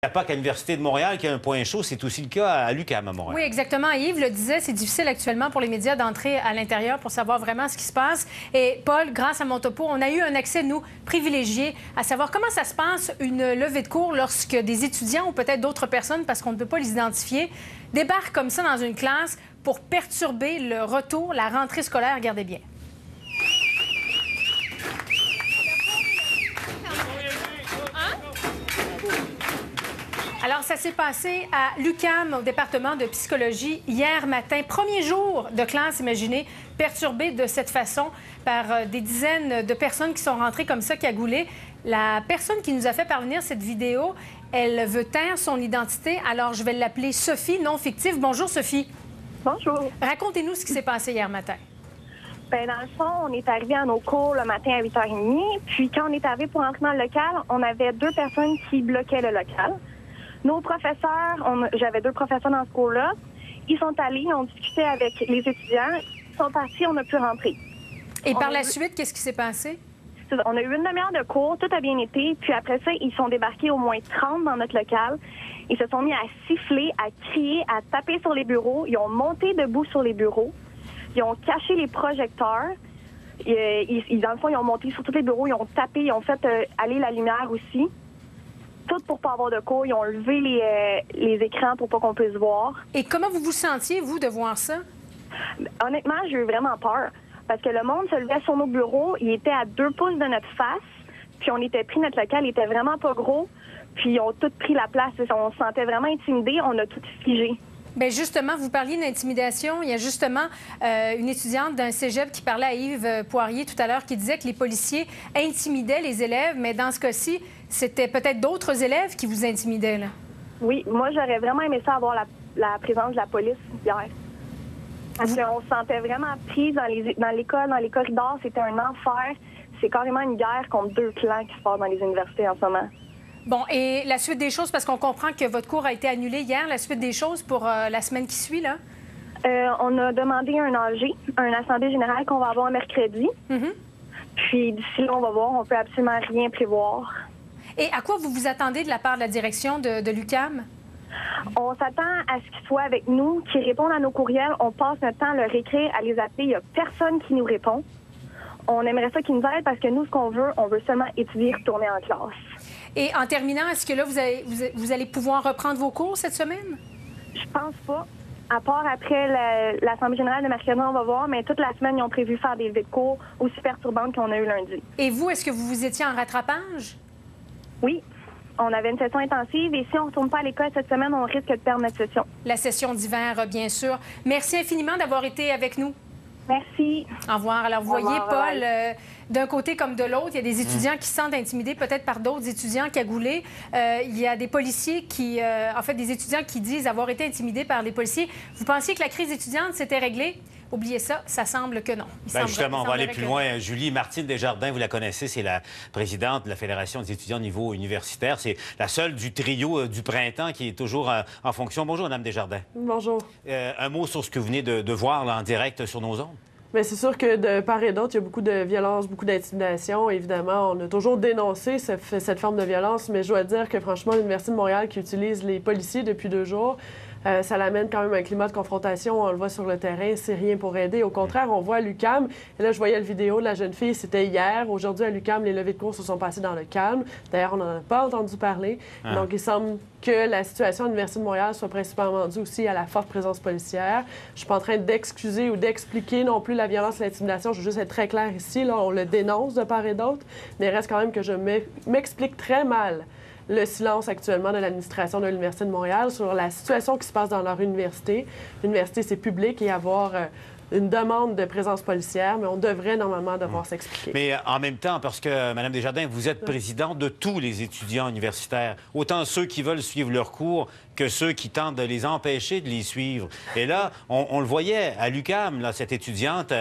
Il n'y a pas qu'à l'Université de Montréal qu'il y a un point chaud, c'est aussi le cas à l'UQAM à Montréal. Oui, exactement. Yves le disait, c'est difficile actuellement pour les médias d'entrer à l'intérieur pour savoir vraiment ce qui se passe. Et Paul, grâce à mon topo, on a eu un accès, nous, privilégié, à savoir comment ça se passe une levée de cours lorsque des étudiants ou peut-être d'autres personnes, parce qu'on ne peut pas les identifier, débarquent comme ça dans une classe pour perturber le retour, la rentrée scolaire. Regardez bien. Alors, ça s'est passé à l'UQAM, au département de psychologie, hier matin. Premier jour de classe, imaginez, perturbé de cette façon par des dizaines de personnes qui sont rentrées comme ça, cagoulées. La personne qui nous a fait parvenir cette vidéo, elle veut taire son identité. Alors, je vais l'appeler Sophie, non fictive. Bonjour, Sophie. Bonjour. Racontez-nous ce qui s'est passé hier matin. Bien, dans le fond, on est arrivé à nos cours le matin à 8h30. Puis, quand on est arrivé pour entrer dans le local, on avait 2 personnes qui bloquaient le local. Nos professeurs, j'avais 2 professeurs dans ce cours-là, ils sont allés, ils ont discuté avec les étudiants, ils sont partis, on a pu rentrer. Et par la suite, qu'est-ce qui s'est passé? On a eu une demi-heure de cours, tout a bien été, puis après ça, ils sont débarqués au moins 30 dans notre local. Ils se sont mis à siffler, à crier, à taper sur les bureaux. Ils ont monté debout sur les bureaux. Ils ont caché les projecteurs. Dans le fond, ils ont monté sur tous les bureaux, ils ont tapé, ils ont fait aller la lumière aussi. Tout pour pas avoir de cours. Ils ont levé les écrans pour pas qu'on puisse voir. Et comment vous vous sentiez, vous, de voir ça? Honnêtement, j'ai eu vraiment peur. Parce que le monde se levait sur nos bureaux. Il était à 2 pouces de notre face. Puis on était pris, notre local, il était vraiment pas gros. Puis ils ont tous pris la place. On se sentait vraiment intimidés. On a tout figé. Bien, justement, vous parliez d'intimidation. Il y a justement une étudiante d'un cégep qui parlait à Yves Poirier tout à l'heure qui disait que les policiers intimidaient les élèves, mais dans ce cas-ci, c'était peut-être d'autres élèves qui vous intimidaient, là. Oui, moi, j'aurais vraiment aimé ça avoir la présence de la police hier. Parce qu'on se sentait vraiment pris dans l'école, dans les corridors. C'était un enfer. C'est carrément une guerre contre 2 clans qui se passent dans les universités en ce moment. Bon, et la suite des choses, parce qu'on comprend que votre cours a été annulé hier, la suite des choses pour la semaine qui suit, là? On a demandé un AG, un assemblée générale qu'on va avoir mercredi. Puis d'ici là, on va voir, on peut absolument rien prévoir. Et à quoi vous vous attendez de la part de la direction de l'UQAM? On s'attend à ce qu'ils soient avec nous, qu'ils répondent à nos courriels. On passe notre temps à leur écrire, à les appeler. Il n'y a personne qui nous répond. On aimerait ça qu'ils nous aident parce que nous, ce qu'on veut, on veut seulement étudier et retourner en classe. Et en terminant, est-ce que là, vous allez pouvoir reprendre vos cours cette semaine? Je pense pas. À part après l'Assemblée générale de mercredi, on va voir, mais toute la semaine, ils ont prévu faire des levées de cours aussi perturbantes qu'on a eu lundi. Et vous, est-ce que vous étiez en rattrapage? Oui. On avait une session intensive et si on ne retourne pas à l'école cette semaine, on risque de perdre notre session. La session d'hiver, bien sûr. Merci infiniment d'avoir été avec nous. Merci. Au revoir. Alors, vous voyez, Paul, d'un côté comme de l'autre, il y a des étudiants qui se sentent intimidés peut-être par d'autres étudiants cagoulés. Il y a des policiers qui, en fait, des étudiants qui disent avoir été intimidés par les policiers. Vous pensiez que la crise étudiante s'était réglée? Oubliez ça, ça semble que non. Justement, on va aller plus loin. Julie Martine Desjardins, vous la connaissez, c'est la présidente de la Fédération des étudiants au niveau universitaire. C'est la seule du trio du printemps qui est toujours en fonction. Bonjour, Mme Desjardins. Bonjour. Un mot sur ce que vous venez de voir là, en direct sur nos ondes. Bien, c'est sûr que de part et d'autre, il y a beaucoup de violence, beaucoup d'intimidation. Évidemment, on a toujours dénoncé cette forme de violence, mais je dois dire que franchement, l'Université de Montréal qui utilise les policiers depuis 2 jours, ça l'amène quand même un climat de confrontation. On le voit sur le terrain, c'est rien pour aider. Au contraire, on voit à l'UQAM, et là, je voyais la vidéo de la jeune fille, c'était hier. Aujourd'hui, à l'UQAM, les levées de cours se sont passées dans le calme. D'ailleurs, on n'en a pas entendu parler. Donc, il semble que la situation à l'Université de Montréal soit principalement due aussi à la forte présence policière. Je ne suis pas en train d'excuser ou d'expliquer non plus la violence et l'intimidation. Je veux juste être très clair ici. Là, on le dénonce de part et d'autre, mais il reste quand même que je m'explique très mal le silence actuellement de l'administration de l'Université de Montréal sur la situation qui se passe dans leur université. L'université, c'est public et avoir une demande de présence policière, mais on devrait normalement devoir s'expliquer. Mais en même temps, parce que, Mme Desjardins, vous êtes présidente de tous les étudiants universitaires, autant ceux qui veulent suivre leurs cours que ceux qui tentent de les empêcher de les suivre. Et là, on le voyait à l'UQAM, là, cette étudiante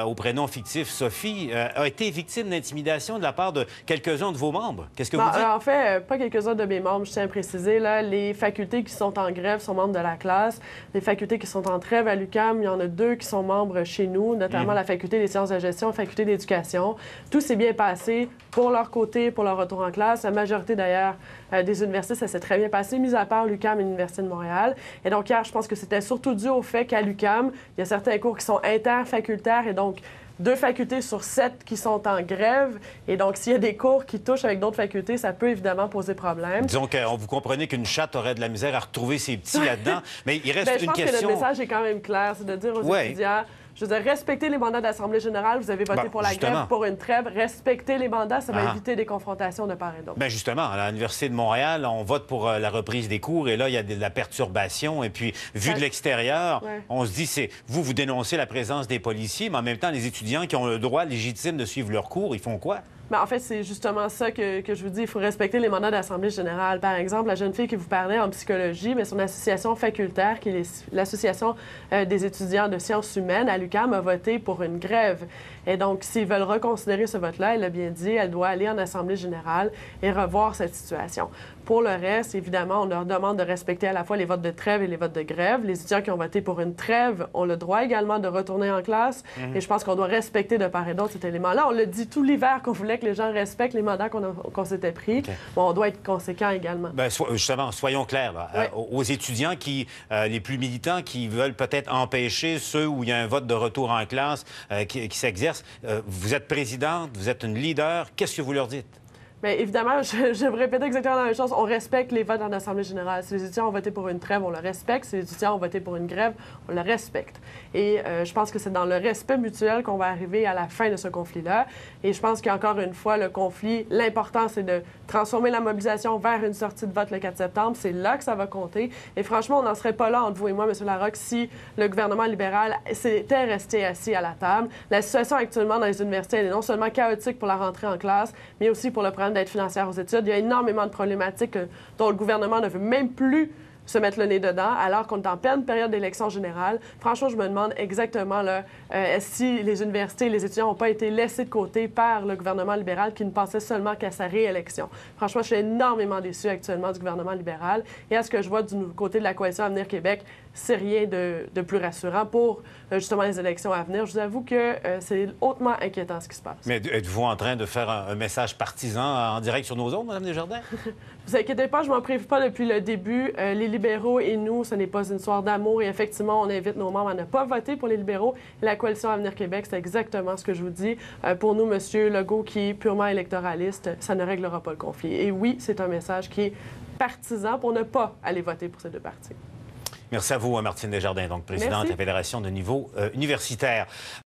au prénom fictif Sophie a été victime d'intimidation de la part de quelques-uns de vos membres. Qu'est-ce que vous dites? En fait, pas quelques-uns de mes membres, je tiens à préciser. Là, les facultés qui sont en grève sont membres de la classe. Les facultés qui sont en trêve à l'UQAM, il y en a 2 qui sont membres chez nous, notamment la faculté des sciences de gestion, la faculté d'éducation. Tout s'est bien passé pour leur côté, pour leur retour en classe. La majorité, d'ailleurs, des universités, ça s'est très bien passé, mis à part l'UQAM et l'Université de Montréal. Et donc, hier, je pense que c'était surtout dû au fait qu'à l'UQAM, il y a certains cours qui sont interfacultaires et donc 2 facultés sur 7 qui sont en grève. Et donc, s'il y a des cours qui touchent avec d'autres facultés, ça peut évidemment poser problème. Disons que vous comprenez qu'une chatte aurait de la misère à retrouver ses petits là-dedans. Mais il reste une question... Je pense que le message est quand même clair, c'est de dire aux étudiants... Je veux dire, respectez les mandats d'Assemblée générale. Vous avez voté pour la grève, pour une trêve. Respectez les mandats, ça va éviter des confrontations de part et d'autre. Bien, justement, à l'Université de Montréal, on vote pour la reprise des cours et là, il y a de la perturbation. Et puis, vu de l'extérieur, on se dit, vous dénoncez la présence des policiers, mais en même temps, les étudiants qui ont le droit légitime de suivre leurs cours, ils font quoi? Bien, en fait, c'est justement ça que je vous dis. Il faut respecter les mandats d'Assemblée générale. Par exemple, la jeune fille qui vous parlait en psychologie, mais son association facultaire, qui est l'Association des étudiants de sciences humaines à l'UQAM, a voté pour une grève. Et donc, s'ils veulent reconsidérer ce vote-là, elle l'a bien dit, elle doit aller en Assemblée générale et revoir cette situation. Pour le reste, évidemment, on leur demande de respecter à la fois les votes de trêve et les votes de grève. Les étudiants qui ont voté pour une trêve ont le droit également de retourner en classe. Et je pense qu'on doit respecter de part et d'autre cet élément-là. On l'a dit tout l'hiver qu'on voulait que les gens respectent les mandats qu'on s'était pris. Bon, on doit être conséquent également. Bien, justement, soyons clairs. Là, aux étudiants les plus militants qui veulent peut-être empêcher ceux où il y a un vote de retour en classe qui s'exerce, vous êtes présidente, vous êtes une leader. Qu'est-ce que vous leur dites? Bien, évidemment, je vais répéter exactement la même chose. On respecte les votes en Assemblée générale. Si les étudiants ont voté pour une trêve, on le respecte. Si les étudiants ont voté pour une grève, on le respecte. Et je pense que c'est dans le respect mutuel qu'on va arriver à la fin de ce conflit-là. Et je pense qu'encore une fois, le conflit, l'important, c'est de transformer la mobilisation vers une sortie de vote le 4 septembre. C'est là que ça va compter. Et franchement, on n'en serait pas là entre vous et moi, M. Larocque, si le gouvernement libéral s'était resté assis à la table. La situation actuellement dans les universités, elle est non seulement chaotique pour la rentrée en classe, mais aussi pour le problème d'aide financière aux études. Il y a énormément de problématiques dont le gouvernement ne veut même plus se mettre le nez dedans, alors qu'on est en pleine période d'élection générale. Franchement, je me demande exactement là, si les universités et les étudiants n'ont pas été laissés de côté par le gouvernement libéral qui ne pensait seulement qu'à sa réélection. Franchement, je suis énormément déçue actuellement du gouvernement libéral. Et à ce que je vois du côté de la coalition Avenir Québec, c'est rien de plus rassurant pour justement les élections à venir. Je vous avoue que c'est hautement inquiétant ce qui se passe. Mais êtes-vous en train de faire un message partisan en direct sur nos ondes, Mme Desjardins? Vous inquiétez pas, je m'en prive pas depuis le début. Les libéraux et nous, ce n'est pas une histoire d'amour. Et effectivement, on invite nos membres à ne pas voter pour les libéraux. Et la coalition Avenir Québec, c'est exactement ce que je vous dis. Pour nous, M. Legault, qui est purement électoraliste, ça ne réglera pas le conflit. Et oui, c'est un message qui est partisan pour ne pas aller voter pour ces 2 partis. Merci à vous, Martine Desjardins, donc présidente de la Fédération de niveau universitaire.